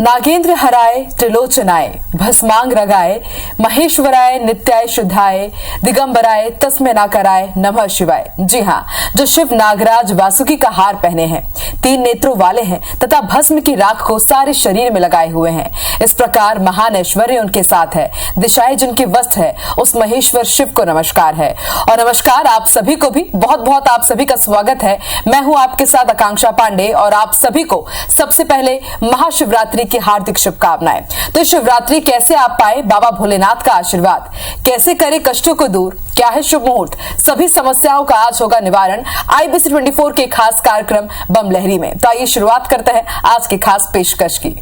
नागेंद्र हराय त्रिलोचनाय भस्मांग रगाय महेश्वराय नित्याय शुद्धाय दिगंबराय तस्मै ना कराय नमः शिवाय। जी हाँ, जो शिव नागराज वासुकी का हार पहने हैं, 3 नेत्रों वाले हैं तथा भस्म की राख को सारे शरीर में लगाए हुए हैं। इस प्रकार महान ऐश्वर्य उनके साथ है, दिशाएं जिनकी वस्त है, उस महेश्वर शिव को नमस्कार है। और नमस्कार आप सभी को भी बहुत बहुत आप सभी का स्वागत है। मैं हूं आपके साथ आकांक्षा पांडे और आप सभी को सबसे पहले महाशिवरात्रि की हार्दिक शुभकामनाएं। तो शिवरात्रि कैसे आप पाए बाबा भोलेनाथ का आशीर्वाद, कैसे करें कष्टों को दूर, क्या है शुभ मुहूर्त, सभी समस्याओं का आज होगा निवारण IBC 24 के खास कार्यक्रम बम लहरी में। तो आइए शुरुआत करते हैं आज की खास पेशकश की।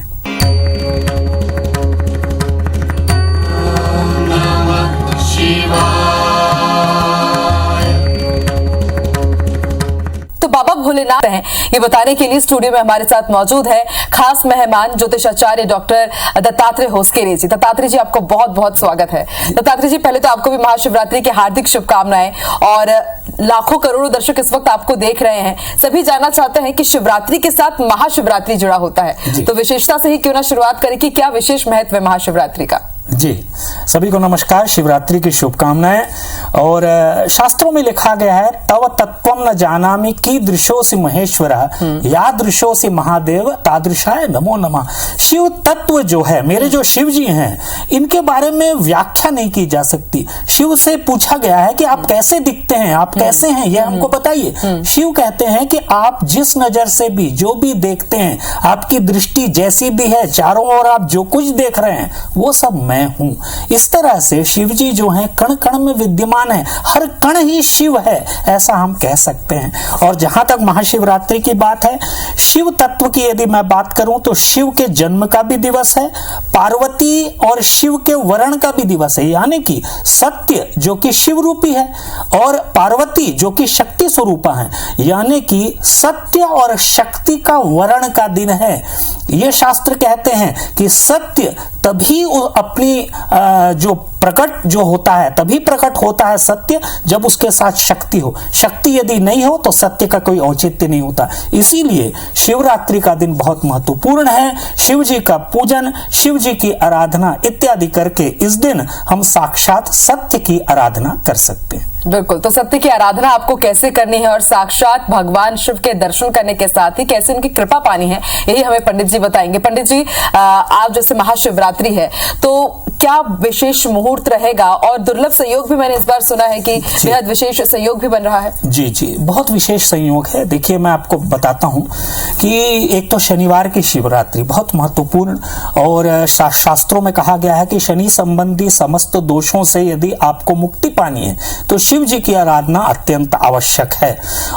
तो बाबा भोलेनाथ हैं, ये बताने के लिए स्टूडियो में हमारे साथ मौजूद है खास मेहमान ज्योतिषाचार्य डॉक्टर दत्तात्रेय होसकेरे जी। दत्तात्रेय जी आपको बहुत बहुत स्वागत है। दत्तात्रेय जी पहले तो आपको भी महाशिवरात्रि की हार्दिक शुभकामनाएं। और लाखों करोड़ों दर्शक इस वक्त आपको देख रहे हैं, सभी जानना चाहते हैं कि शिवरात्रि के साथ महाशिवरात्रि जुड़ा होता है, तो विशेषता से ही क्यों ना शुरुआत करें कि क्या विशेष महत्व है महाशिवरात्रि का। जी, सभी को नमस्कार, शिवरात्रि की शुभकामनाएं। और शास्त्रों में लिखा गया है, तव तत्वम न जानामि कीदृशोऽसि महेश्वरः यादृशोऽसि महादेव तादृशाय नमो नमः। शिव तत्व जो है, मेरे जो शिव जी हैं, इनके बारे में व्याख्या नहीं की जा सकती। शिव से पूछा गया है कि आप कैसे दिखते हैं, आप कैसे हैं, ये हमको बताइए। शिव कहते हैं कि आप जिस नजर से भी जो भी देखते हैं, आपकी दृष्टि जैसी भी है, चारों ओर आप जो कुछ देख रहे हैं वो सब मैं हूं। इस तरह से शिव जी जो हैं कण कण में विद्यमान है, हर कण ही शिव है, ऐसा हम कह सकते हैं। और जहां तक महाशिवरात्रि की बात है, शिव तत्व की यदि मैं बात करूं तो शिव के जन्म का भी दिवस है, पार्वती और शिव के वरण का भी दिवस है, यानी कि सत्य जो कि शिव रूपी है और पार्वती जो कि शक्ति स्वरूपा है, यानी कि सत्य और शक्ति का वरण का दिन है। ये शास्त्र कहते हैं कि सत्य तभी अपनी जो प्रकट जो होता है, तभी प्रकट होता है सत्य जब उसके साथ शक्ति हो। शक्ति यदि नहीं हो तो सत्य का कोई औचित्य नहीं होता। इसीलिए शिवरात्रि का दिन बहुत महत्वपूर्ण है। शिव जी का पूजन, शिव जी की आराधना इत्यादि करके इस दिन हम साक्षात सत्य की आराधना कर सकते हैं। बिल्कुल, तो सत्य की आराधना आपको कैसे करनी है और साक्षात भगवान शिव के दर्शन करने के साथ ही कैसे उनकी कृपा पानी है, यही हमें पंडित जी बताएंगे। पंडित जी, आज जैसे महाशिवरात्रि है तो क्या विशेष मुहूर्त रहेगा, और दुर्लभ संयोग भी मैंने इस बार सुना है कि बेहद विशेष संयोग भी बन रहा है। जी जी, बहुत विशेष संयोग है। देखिए, मैं आपको बताता हूं कि एक तो शनिवार की शिवरात्रि बहुत महत्वपूर्ण, और शास्त्रों में कहा गया है कि शनि संबंधी समस्त दोषों से यदि आपको मुक्ति पानी है तो शिव जी की आराधना अत्यंत आवश्यक है।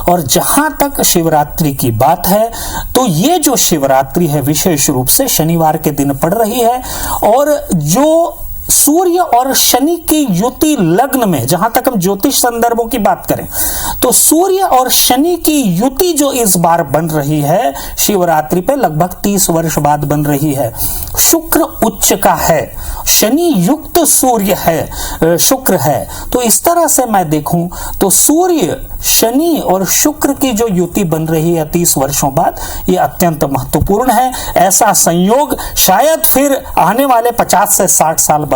और जहां तक शिवरात्रि की बात है तो ये जो शिवरात्रि है विशेष रूप से शनिवार के दिन पड़ रही है, और जो सूर्य और शनि की युति लग्न में, जहां तक हम ज्योतिष संदर्भों की बात करें तो सूर्य और शनि की युति जो इस बार बन रही है शिवरात्रि पे, लगभग 30 वर्ष बाद बन रही है। शुक्र उच्च का है, शनि युक्त सूर्य है, शुक्र है। तो इस तरह से मैं देखूं तो सूर्य, शनि और शुक्र की जो युति बन रही है 30 वर्षों बाद, ये अत्यंत महत्वपूर्ण है। ऐसा संयोग शायद फिर आने वाले 50 से 60 साल बाद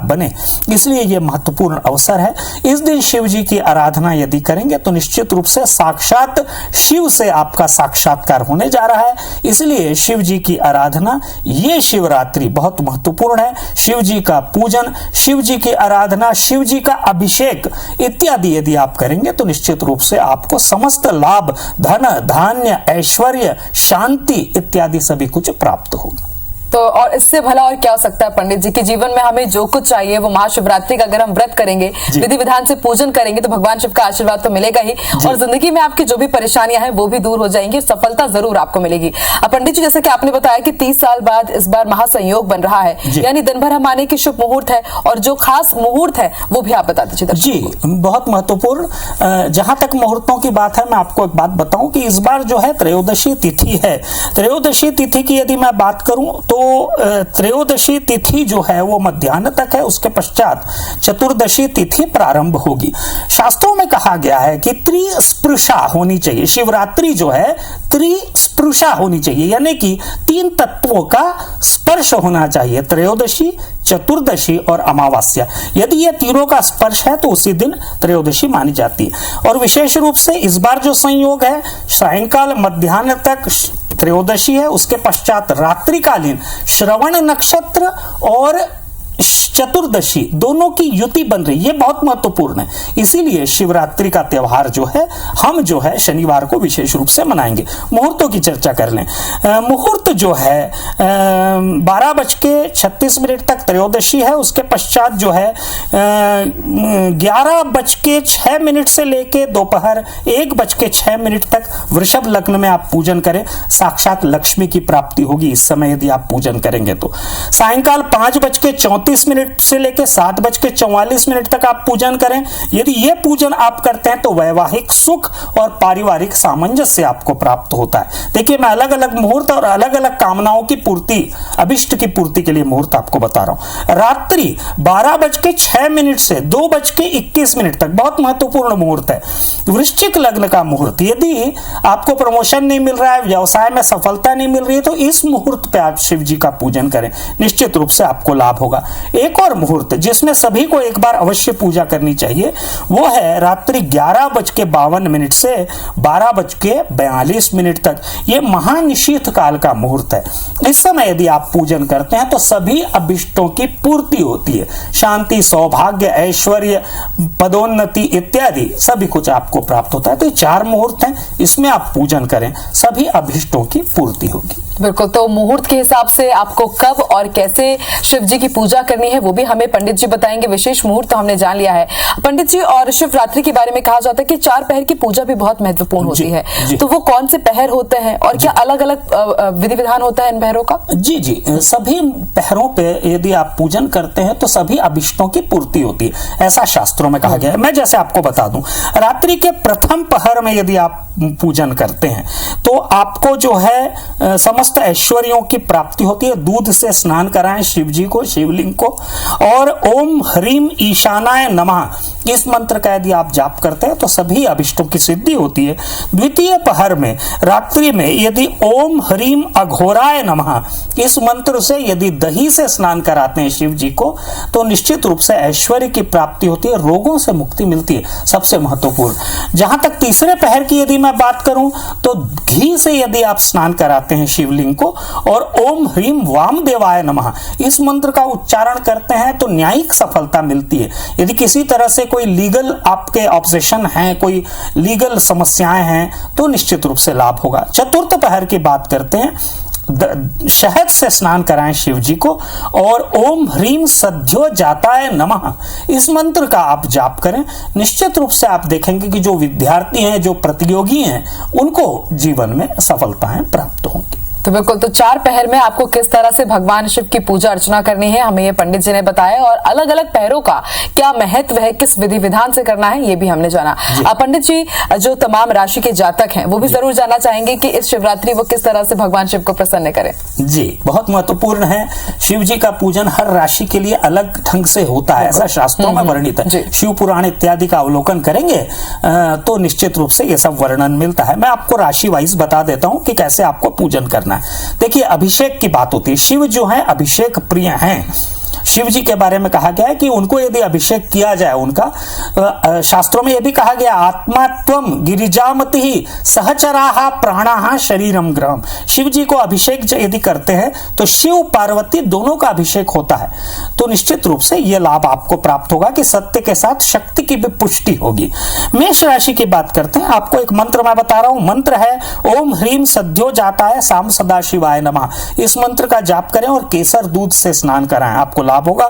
बने, इसलिए यह महत्वपूर्ण अवसर है। इस दिन शिव जी की आराधना यदि करेंगे तो निश्चित रूप से साक्षात शिव से आपका साक्षात्कार होने जा रहा है। इसलिए शिव जी की आराधना, ये शिवरात्रि बहुत महत्वपूर्ण है। शिव जी का पूजन, शिव जी की आराधना, शिव जी का अभिषेक इत्यादि यदि आप करेंगे तो निश्चित रूप से आपको समस्त लाभ, धन धान्य, ऐश्वर्य, शांति इत्यादि सभी कुछ प्राप्त होगा। तो और इससे भला और क्या हो सकता है पंडित जी, कि जीवन में हमें जो कुछ चाहिए वो महाशिवरात्रि का अगर हम व्रत करेंगे, विधि विधान से पूजन करेंगे तो भगवान शिव का आशीर्वाद तो मिलेगा ही, और जिंदगी में आपकी जो भी परेशानियां हैं वो भी दूर हो जाएंगी, सफलता जरूर आपको मिलेगी। अब पंडित जी, जैसे कि आपने बताया कि 30 साल बाद इस बार महासंयोग बन रहा है, यानी दिन भर हम माने कि शुभ मुहूर्त है, और जो खास मुहूर्त है वो भी आप बता दीजिए। जी, बहुत महत्वपूर्ण। जहां तक मुहूर्तों की बात है, मैं आपको एक बात बताऊं कि इस बार जो है त्रयोदशी तिथि है। त्रयोदशी तिथि की यदि मैं बात करूं तो त्रयोदशी तिथि जो है वो मध्याह्न तक है, उसके पश्चात चतुर्दशी तिथि प्रारंभ होगी। शास्त्रों में कहा गया है कि त्रिस्पृशा होनी चाहिए, शिवरात्रि जो है त्रिस्पृशा होनी चाहिए, यानी कि 3 तत्वों का स्पर्श होना चाहिए, त्रयोदशी, चतुर्दशी और अमावस्या। यदि ये तीनों का स्पर्श है तो उसी दिन त्रयोदशी मानी जाती है। और विशेष रूप से इस बार जो संयोग है, सायंकाल मध्याह्न तक त्रयोदशी है, उसके पश्चात रात्रिकालीन श्रवण नक्षत्र और चतुर्दशी दोनों की युति बन रही, ये बहुत महत्वपूर्ण है। इसीलिए शिवरात्रि का त्योहार जो है हम जो है शनिवार को विशेष रूप से मनाएंगे। मुहूर्तों की चर्चा कर लें। मुहूर्त जो है 12:36 तक त्रयोदशी है, उसके पश्चात जो है 11:06 से लेके दोपहर 1:06 तक वृषभ लग्न में आप पूजन करें, साक्षात लक्ष्मी की प्राप्ति होगी इस समय यदि आप पूजन करेंगे तो। सायंकाल 5:34 से लेकर 7:44 तक आप पूजन करें। यदि यह पूजन आप करते हैं तो वैवाहिक सुख और पारिवारिक सामंजस्य आपको प्राप्त होता है। देखिए, मैं अलग अलग मुहूर्त और अलग अलग कामनाओं की पूर्ति, अभिष्ट की पूर्ति के लिए मुहूर्त आपको बता रहा हूं। रात्रि 12:06 से 2:21 तक बहुत महत्वपूर्ण मुहूर्त है। वृश्चिक लग्न का मुहूर्त, यदि आपको प्रमोशन नहीं मिल रहा है, व्यवसाय में सफलता नहीं मिल रही है, तो इस मुहूर्त पे आप शिव जी का पूजन करें, निश्चित रूप से आपको लाभ होगा। एक और मुहूर्त जिसमें सभी को एक बार अवश्य पूजा करनी चाहिए, वो है रात्रि 11:52 से 12:42 तक। ये महानिशीथ काल का मुहूर्त है। इस समय यदि आप पूजन करते हैं तो सभी अभिष्टों की पूर्ति होती है, शांति, सौभाग्य, ऐश्वर्य, पदोन्नति इत्यादि सभी कुछ आपको प्राप्त होता है। तो 4 मुहूर्त हैं, इसमें आप पूजन करें, सभी अभिष्टों की पूर्ति होगी। बिल्कुल, तो मुहूर्त के हिसाब से आपको कब और कैसे शिव जी की पूजा करनी है वो भी हमें पंडित जी बताएंगे। विशेष मुहूर्त तो हमने जान लिया है पंडित जी। और शिवरात्रि के बारे में कहा जाता है कि 4 पहर की पूजा भी बहुत महत्वपूर्ण होती है, तो वो कौन से पहर होते हैं और क्या अलग अलग विधि विधान होता है इन पहरों का? जी, सभी पहरों पे यदि आप पूजन करते हैं तो सभी अभिष्टों की पूर्ति होती है, ऐसा शास्त्रों में कहा गया है। मैं जैसे आपको बता दूं, रात्रि के प्रथम पहर में यदि आप पूजन करते हैं तो आपको जो है समस्त ऐश्वर्यों की प्राप्ति होती है। दूध से स्नान कराएं शिव जी को, शिवलिंग को, और ओम ह्रीम ईशानाय नमः इस मंत्र का यदि आप जाप करते हैं तो सभी अभिष्टों की सिद्धि होती है। द्वितीय पहर में रात्रि में यदि ओम ह्रीम अघोराय नमः इस मंत्र से यदि दही से स्नान कराते हैं शिव जी को तो निश्चित रूप से ऐश्वर्य की प्राप्ति होती है, रोगों से मुक्ति मिलती है, सबसे महत्वपूर्ण। जहां तक तीसरे पहर की यदि मैं बात करूं तो घी से यदि आप स्नान कराते हैं शिवलिंग को और ओम ह्रीम वामदेवाय नमः इस मंत्र का उच्चारण करते हैं तो न्यायिक सफलता मिलती है। यदि किसी तरह से कोई लीगल आपके ऑब्जेक्शन हैं, कोई लीगल समस्याएं हैं तो निश्चित रूप से लाभ होगा। चतुर्थ पहर की बात करते हैं, शहद से स्नान कराएं शिव जी को और ओम ह्रीम सद्यो जाताय नमः इस मंत्र का आप जाप करें। निश्चित रूप से आप देखेंगे कि जो विद्यार्थी हैं, जो प्रतियोगी हैं, उनको जीवन में सफलताएं प्राप्त होंगी। तो बिल्कुल, तो 4 पहर में आपको किस तरह से भगवान शिव की पूजा अर्चना करनी है हमें ये पंडित जी ने बताया, और अलग अलग पहरों का क्या महत्व है, किस विधि विधान से करना है, ये भी हमने जाना। पंडित जी, जो तमाम राशि के जातक हैं वो भी जरूर जानना चाहेंगे कि इस शिवरात्रि वो किस तरह से भगवान शिव को प्रसन्न करें। जी, बहुत महत्वपूर्ण है। शिव जी का पूजन हर राशि के लिए अलग ढंग से होता है, ऐसा शास्त्रों में वर्णित है। शिव पुराण इत्यादि का अवलोकन करेंगे तो निश्चित रूप से ये सब वर्णन मिलता है। मैं आपको राशि वाइज बता देता हूं कि कैसे आपको पूजन करना है। देखिए, अभिषेक की बात होती है। शिव जो है अभिषेक प्रिय हैं। शिव जी के बारे में कहा गया है कि उनको यदि अभिषेक किया जाए, उनका शास्त्रों में यह भी कहा गया आत्मात्वम गिरिजामति ही सहचराहा प्राणाहा शरीरम ग्रहम। शिव जी को अभिषेक यदि करते हैं तो शिव पार्वती दोनों का अभिषेक होता है, तो निश्चित रूप से यह लाभ आपको प्राप्त होगा कि सत्य के साथ शक्ति की भी पुष्टि होगी। मेष राशि की बात करते हैं, आपको एक मंत्र मैं बता रहा हूं। मंत्र है ओम ह्रीम सद्यो जाताय साम सदा शिवाय नमः। इस मंत्र का जाप करें और केसर दूध से स्नान कराएं, आपको लाभ होगा।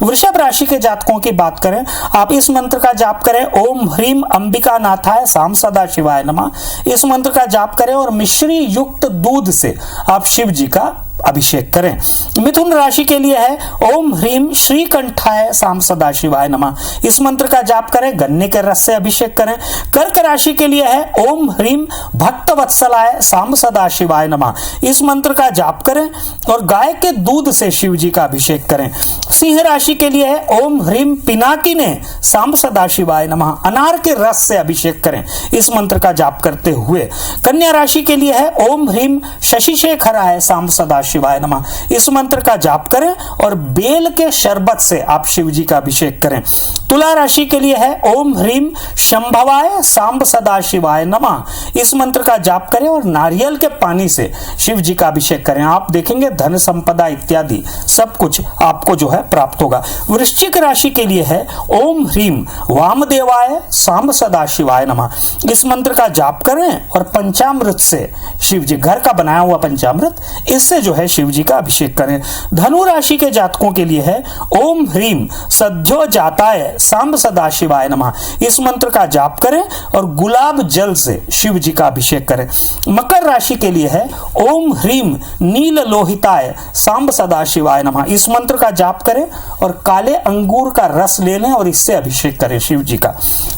वृषभ राशि के जातकों की बात करें, आप इस मंत्र का जाप करें ओम ह्रीम अंबिका नाथाय साम सदा शिवाय नमः। इस मंत्र का जाप करें और मिश्री युक्त दूध से आप शिव जी का अभिषेक करें। मिथुन राशि के लिए है ओम ह्रीम श्रीकंठाय साम सदाशिवाय नमः, इस मंत्र का जाप करें, गन्ने के रस से अभिषेक करें। कर्क राशि के लिए है ओम ह्रीम भक्त वत्सलाय साम सदाशिवाय नमः, इस मंत्र का जाप करें और गाय के दूध से शिव जी का अभिषेक करें। सिंह राशि के लिए है ओम ह्रीम पिनाकिने साम सदाशिवाय नमः, अनार के रस से अभिषेक करें, इस मंत्र का जाप करते हुए। कन्या राशि के लिए है ओम ह्रीम शशिशेखराय साम सदाशिवाय नमः, इस मंत्र का जाप करें और बेल के शरबत से आप शिव जी का अभिषेक करें। तुला राशि के लिए है ओम ह्रीम शंभवाय सांब सदाशिवाय नमः, इस मंत्र का जाप करें और नारियल के पानी से शिव जी का अभिषेक करें। आप देखेंगे धन संपदा इत्यादि सब कुछ आपको जो है प्राप्त होगा। वृश्चिक राशि के लिए है ओम ह्रीम वामदेवाय सांब सदाशिवाय नमः, इस मंत्र का जाप करें और पंचामृत से शिव जी, घर का बनाया हुआ पंचामृत, इससे जो है शिव जी का अभिषेक करें। धनु राशि के जातकों के लिए है ओम ह्रीम सद्यो जाताय सांब सदाशिवाय नमः, इस मंत्र का जाप करें और गुलाब जल से शिव जी का अभिषेक करें। मकर राशि के लिए है ओम ह्रीम नील लोहिताय सांब सदाशिवाय नमः, इस मंत्र का जाप करें और काले अंगूर का रस ले लें और इससे अभिषेक करें शिव जी का।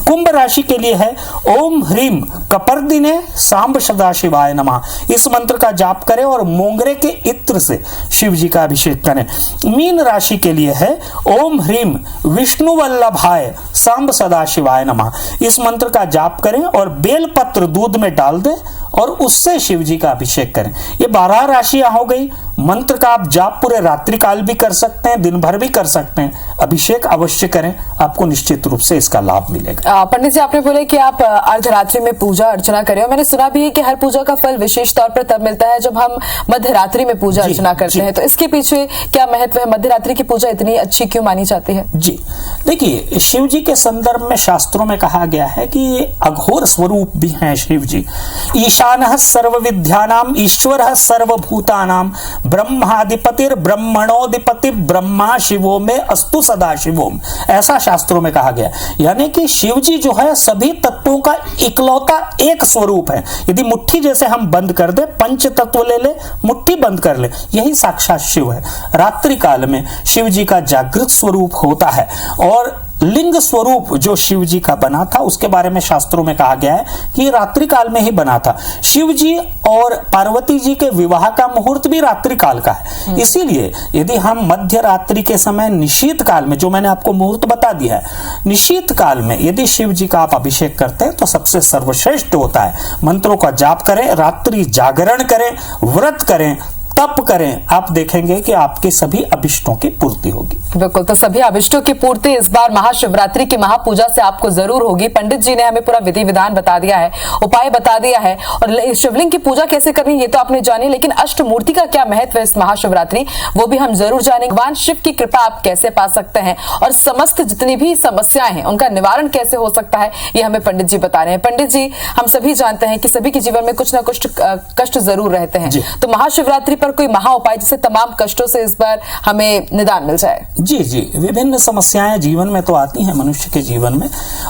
कुंभ राशि के लिए है ओम ह्रीम कपर्दिने सांब सदाशिवाय नमः, इस मंत्र का जाप करें और मोंगरे के इत्र से शिव जी का अभिषेक करें। मीन राशि के लिए है ओम ह्रीम विष्णु वल्लभाय सांब सदाशिवाय नमः, इस मंत्र का जाप करें और बेलपत्र दूध में डाल दें और उससे शिव जी का अभिषेक करें। ये 12 राशियां हो गई। मंत्र का आप जाप पूरे रात्रि काल भी कर सकते हैं, दिन भर भी कर सकते हैं। अभिषेक अवश्य करें, आपको निश्चित रूप से इसका लाभ मिलेगा। पंडित जी, आपने बोले कि आप अर्धरात्रि में पूजा अर्चना करें और मैंने सुना भी है कि हर पूजा का फल विशेष तौर पर तब मिलता है जब हम मध्य रात्रि में पूजा अर्चना करते हैं, तो इसके पीछे क्या महत्व है? मध्य रात्रि की पूजा इतनी अच्छी क्यों मानी जाती है? जी देखिए, शिव जी के संदर्भ में शास्त्रों में कहा गया है कि ये अघोर स्वरूप भी हैं शिव जी। ईशानः सर्व विद्यानाम ईश्वरः सर्वभूतानाम ब्रह्माधिपतिर ब्रह्मणोधिपति ब्रह्मा शिवो में अस्तु सदा शिवोम, ऐसा शास्त्रों में कहा गया। यानी कि शिव जी जो है सभी तत्वों का इकलौता एक स्वरूप है। यदि मुट्ठी जैसे हम बंद कर दे, पंच तत्व ले ले, मुट्ठी बंद कर ले, यही साक्षात शिव है। रात्रि काल में शिव जी का जागृत स्वरूप होता है और लिंग स्वरूप जो शिव जी का बना था उसके बारे में शास्त्रों में कहा गया है कि रात्रि काल में ही बना था। शिव जी और पार्वती जी के विवाह का मुहूर्त भी रात्रि काल का है। इसीलिए यदि हम मध्य रात्रि के समय निशीत काल में, जो मैंने आपको मुहूर्त बता दिया है, निशीत काल में यदि शिव जी का आप अभिषेक करते हैं तो सबसे सर्वश्रेष्ठ होता है। मंत्रों का जाप करें, रात्रि जागरण करें, व्रत करें, तप करें, आप देखेंगे कि आपके सभी अभिष्टों की पूर्ति होगी। बिल्कुल, तो सभी अभिष्टों की पूर्ति इस बार महाशिवरात्रि की महापूजा से आपको जरूर होगी। पंडित जी ने हमें पूरा विधि विधान बता दिया है, उपाय बता दिया है और शिवलिंग की पूजा कैसे करनी ये तो आपने जानी, लेकिन अष्टमूर्ति का क्या महत्व है इस महाशिवरात्रि वो भी हम जरूर जानेंगे। भगवान शिव की कृपा आप कैसे पा सकते हैं और समस्त जितनी भी समस्याएं हैं उनका निवारण कैसे हो सकता है, ये हमें पंडित जी बता रहे हैं। पंडित जी, हम सभी जानते हैं कि सभी के जीवन में कुछ ना कुछ कष्ट जरूर रहते हैं, तो महाशिवरात्रि पर कोई महा उपाय जिससे तमाम कष्टों से इस बार हमें निदान मिल जाए? जी जी, विभिन्न समस्याएं जीवन में तो आती हैं मनुष्य के जीवन में,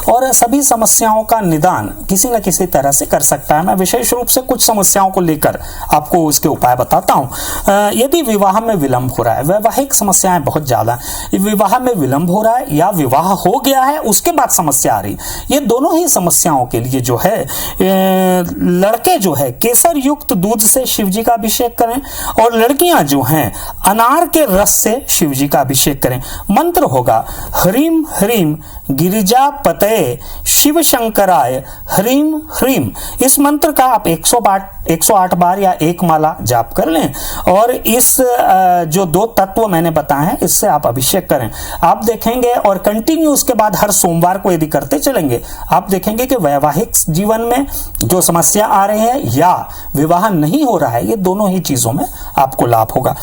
और सभी समस्याओं का निदान किसी न किसी तरह से कर सकता है। मैं विशेष रूप से कुछ समस्याओं को लेकर आपको उसके उपाय बताता हूं। यदि विवाह में विलंब हो रहा है, वैवाहिक समस्याएं बहुत ज्यादा, विवाह में विलंब हो रहा है या विवाह हो गया है उसके बाद समस्या आ रही, ये दोनों ही समस्याओं के लिए जो है लड़के जो है केसर युक्त दूध से शिव जी का अभिषेक करें और लड़कियां जो हैं अनार के रस से शिव जी का अभिषेक करें। मंत्र होगा ह्रीम ह्रीम गिरिजापतये शिव शंकराय ह्रीम ह्रीम। इस मंत्र का आप 108 बार या एक माला जाप कर लें और इस जो 2 तत्व मैंने बताए हैं इससे आप अभिषेक करें। आप देखेंगे और कंटिन्यू उसके बाद हर सोमवार को यदि करते चलेंगे, आप देखेंगे कि वैवाहिक जीवन में जो समस्या आ रही है या विवाह नहीं हो रहा है, ये दोनों ही चीजों में आपको लाभ होगा।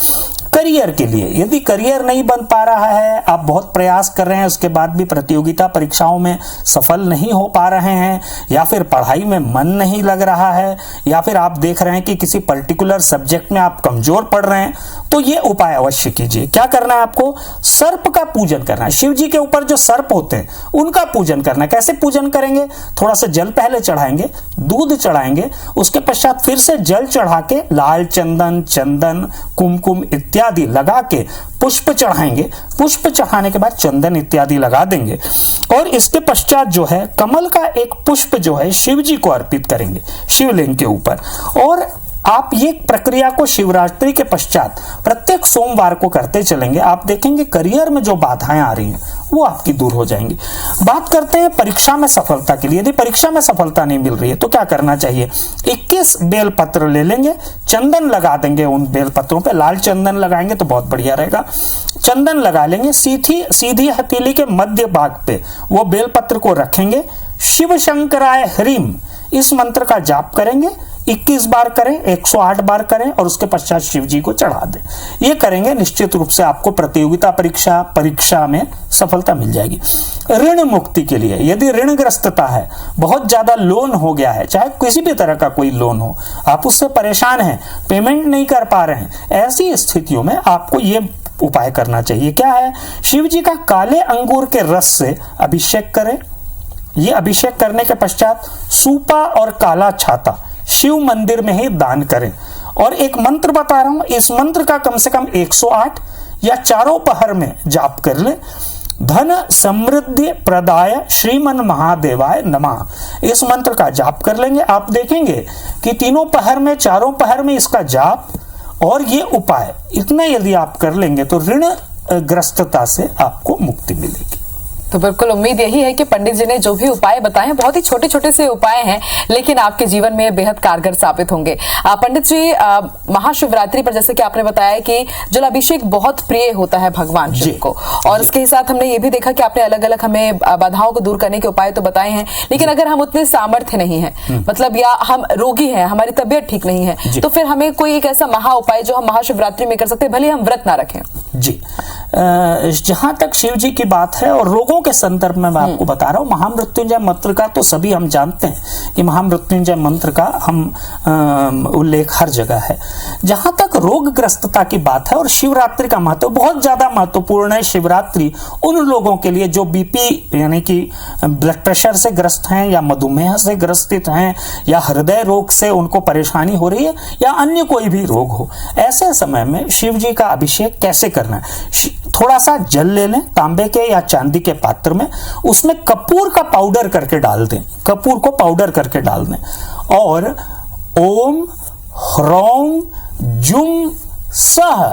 करियर के लिए, यदि करियर नहीं बन पा रहा है, आप बहुत प्रयास कर रहे हैं, उसके बाद भी प्रतियोगिता परीक्षाओं में सफल नहीं हो पा रहे हैं, या फिर पढ़ाई में मन नहीं लग रहा है, या फिर आप देख रहे हैं कि किसी पर्टिकुलर सब्जेक्ट में आप कमजोर पढ़ रहे हैं, तो ये उपाय अवश्य कीजिए। क्या करना है आपको? सर्प का पूजन करना है। शिव जी के ऊपर जो सर्प होते हैं उनका पूजन करना है। कैसे पूजन करेंगे? थोड़ा सा जल पहले चढ़ाएंगे, दूध चढ़ाएंगे, उसके पश्चात फिर से जल चढ़ा के लाल चंदन, चंदन, कुमकुम इत्यादि लगा के पुष्प चढ़ाएंगे। पुष्प चढ़ाने के बाद चंदन इत्यादि लगा देंगे और इसके पश्चात जो है कमल का एक पुष्प जो है शिव जी को अर्पित करेंगे शिवलिंग के ऊपर। और आप ये प्रक्रिया को शिवरात्रि के पश्चात प्रत्येक सोमवार को करते चलेंगे। आप देखेंगे करियर में जो बाधाएं आ रही हैं वो आपकी दूर हो जाएंगी। बात करते हैं परीक्षा में सफलता के लिए। यदि परीक्षा में सफलता नहीं मिल रही है तो क्या करना चाहिए? 21 बेलपत्र ले लेंगे, चंदन लगा देंगे उन बेलपत्रों पे, लाल चंदन लगाएंगे तो बहुत बढ़िया रहेगा। चंदन लगा लेंगे, सीधी हथेली के मध्य भाग पे वो बेलपत्र को रखेंगे। शिव शंकराय ह्रीम इस मंत्र का जाप करेंगे, 21 बार करें, 108 बार करें और उसके पश्चात शिव जी को चढ़ा दें। ये करेंगे, निश्चित रूप से आपको प्रतियोगिता परीक्षा में सफलता मिल जाएगी। ऋण मुक्ति के लिए, यदि ऋणग्रस्तता है, बहुत ज्यादा लोन हो गया है, चाहे किसी भी तरह का कोई लोन हो, आप उससे परेशान हैं, पेमेंट नहीं कर पा रहे हैं, ऐसी स्थितियों में आपको ये उपाय करना चाहिए। क्या है? शिव जी का काले अंगूर के रस से अभिषेक करें। ये अभिषेक करने के पश्चात सूपा और काला छाता शिव मंदिर में ही दान करें। और एक मंत्र बता रहा हूं, इस मंत्र का कम से कम 108 या चारों पहर में जाप कर ले। धन समृद्धि प्रदाय श्रीमन महादेवाय नमः, इस मंत्र का जाप कर लेंगे। आप देखेंगे कि तीनों पहर में, चारों पहर में इसका जाप और ये उपाय इतना यदि आप कर लेंगे तो ऋण ग्रस्तता से आपको मुक्ति मिलेगी। तो बिल्कुल उम्मीद यही है कि पंडित जी ने जो भी उपाय बताए हैं बहुत ही छोटे छोटे से उपाय हैं, लेकिन आपके जीवन में बेहद कारगर साबित होंगे। पंडित जी, महाशिवरात्रि पर जैसे कि आपने बताया कि जल अभिषेक बहुत प्रिय होता है भगवान शिव को, और इसके साथ हमने ये भी देखा कि आपने अलग अलग हमें बाधाओं को दूर करने के उपाय तो बताए हैं, लेकिन अगर हम उतने सामर्थ्य नहीं है, मतलब या हम रोगी हैं, हमारी तबियत ठीक नहीं है, तो फिर हमें कोई एक ऐसा महा उपाय जो हम महाशिवरात्रि में कर सकते हैं, भले हम व्रत ना रखें। जी, जहां तक शिव जी की बात है और रोगों के संदर्भ में मैं आपको बता रहा हूं, महामृत्युंजय मंत्र का तो सभी हम जानते हैं कि महामृत्युंजय मंत्र का हम उल्लेख हर जगह है। जहां तक रोगग्रस्तता की बात है और शिवरात्रि का महत्व बहुत ज्यादा महत्वपूर्ण है। शिवरात्रि उन लोगों के लिए जो बीपी यानी कि ब्लड प्रेशर से ग्रस्त हैं, या मधुमेह से ग्रसित हैं, या हृदय रोग से उनको परेशानी हो रही है, या अन्य कोई भी रोग हो, ऐसे समय में शिव जी का अभिषेक कैसे करना है? थोड़ा सा जल ले लें तांबे के या चांदी के पात्र में, उसमें कपूर का पाउडर करके डाल दें, कपूर को पाउडर करके डाल दें, और ओम ह्रौम जुम सह,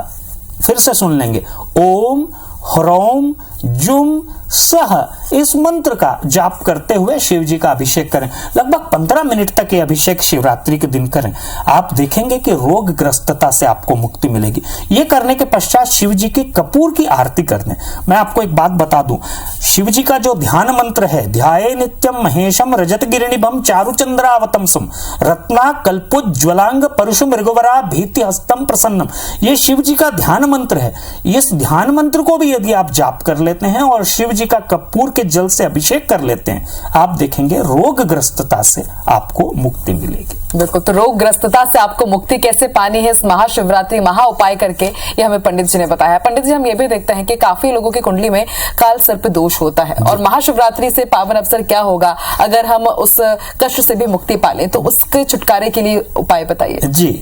फिर से सुन लेंगे, ओम ह्रौम जुम सह, इस मंत्र का जाप करते हुए शिव जी का अभिषेक करें। लगभग 15 मिनट तक ये अभिषेक शिवरात्रि के दिन करें। आप देखेंगे कि रोगग्रस्तता से आपको मुक्ति मिलेगी। ये करने के पश्चात शिव जी की कपूर की आरती कर दें। मैं आपको एक बात बता दूं, शिव जी का जो ध्यान मंत्र है, ध्याये नित्यम महेशम रजत गिरिनिभम चारुचंद्रावतंसम रत्ना कल्पोज्ज्वलांग परशु मृगवरा भीति हस्तम प्रसन्नम, ये शिव जी का ध्यान मंत्र है। इस ध्यान मंत्र को भी यदि आप जाप कर लेते हैं और शिव जी का कपूर के जल से अभिषेक कर लेते हैं, आप देखेंगे रोगग्रस्तता से आपको मुक्ति मिलेगी। बिल्कुल, तो रोगग्रस्तता से आपको मुक्ति कैसे पानी है इस महाशिवरात्रि महा उपाय करके, ये हमें पंडित जी ने बताया। पंडित जी, हम ये भी देखते हैं कि काफी लोगों की कुंडली में काल सर्प दोष होता है, और महाशिवरात्रि से पावन अवसर क्या होगा अगर हम उस कष्ट से भी मुक्ति पालें, तो उसके छुटकारे के लिए उपाय बताइए। जी,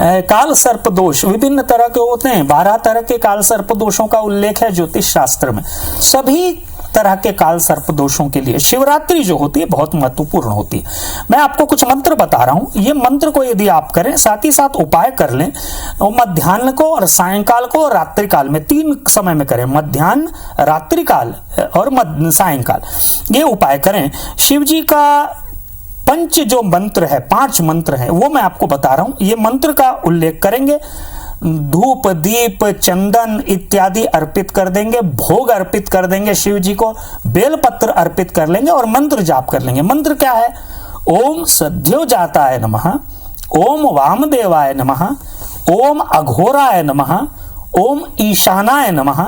काल सर्प दोष विभिन्न तरह के होते हैं। 12 तरह के काल सर्प दोषों का उल्लेख है ज्योतिष शास्त्र में। सभी तरह के काल सर्प दोषों के लिए शिवरात्रि जो होती है बहुत महत्वपूर्ण होती है। मैं आपको कुछ मंत्र बता रहा हूं, ये मंत्र को यदि आप करें, साथ ही साथ उपाय कर लें, और मध्याह्न को और सायंकाल को और रात्रि काल में 3 समय में करें, मध्याह्न, रात्रि काल और सायंकाल, ये उपाय करें। शिव जी का पंच जो मंत्र है, 5 मंत्र है, वो मैं आपको बता रहा हूं। ये मंत्र का उल्लेख करेंगे, धूप दीप चंदन इत्यादि अर्पित कर देंगे, भोग अर्पित कर देंगे शिव जी को, बेलपत्र अर्पित कर लेंगे और मंत्र जाप कर लेंगे। मंत्र क्या है? ओम सद्योजाताय नमः, ओम वामदेवाय नमः, ओम अघोराय नमः, ओम ईशानाय नमः,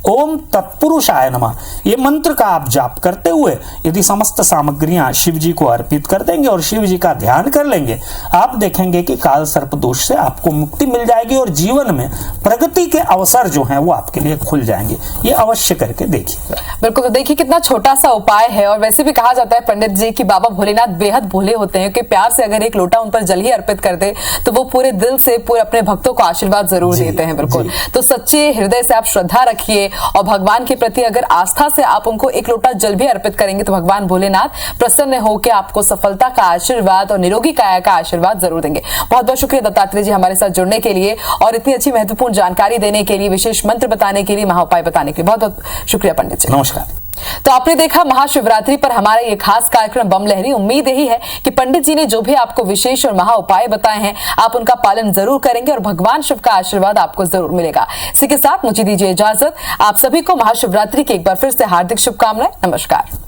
ओम तत्पुरुषाय नमः, ये मंत्र का आप जाप करते हुए यदि समस्त सामग्रियां शिव जी को अर्पित कर देंगे और शिव जी का ध्यान कर लेंगे, आप देखेंगे कि काल सर्प दोष से आपको मुक्ति मिल जाएगी और जीवन में प्रगति के अवसर जो हैं वो आपके लिए खुल जाएंगे। ये अवश्य करके देखिएगा। बिल्कुल, तो देखिए कितना छोटा सा उपाय है। और वैसे भी कहा जाता है पंडित जी कि बाबा भोलेनाथ बेहद भोले होते हैं कि प्यार से अगर एक लोटा उन पर जल ही अर्पित कर दे तो वो पूरे दिल से पूरे अपने भक्तों को आशीर्वाद जरूर देते हैं। बिल्कुल, तो सच्चे हृदय से आप श्रद्धा रखिए और भगवान के प्रति अगर आस्था से आप उनको एक लोटा जल भी अर्पित करेंगे तो भगवान भोलेनाथ प्रसन्न होकर आपको सफलता का आशीर्वाद और निरोगी काया का आशीर्वाद जरूर देंगे। बहुत बहुत शुक्रिया दत्तात्रेय जी हमारे साथ जुड़ने के लिए और इतनी अच्छी महत्वपूर्ण जानकारी देने के लिए, विशेष मंत्र बताने के लिए, महाउपाय बताने के लिए बहुत बहुत शुक्रिया पंडित जी। नमस्कार। तो आपने देखा महाशिवरात्रि पर हमारा ये खास कार्यक्रम बम लहरी। उम्मीद यही है कि पंडित जी ने जो भी आपको विशेष और महा उपाय बताए हैं आप उनका पालन जरूर करेंगे और भगवान शिव का आशीर्वाद आपको जरूर मिलेगा। इसी के साथ मुझे दीजिए इजाजत। आप सभी को महाशिवरात्रि की एक बार फिर से हार्दिक शुभकामनाएं। नमस्कार।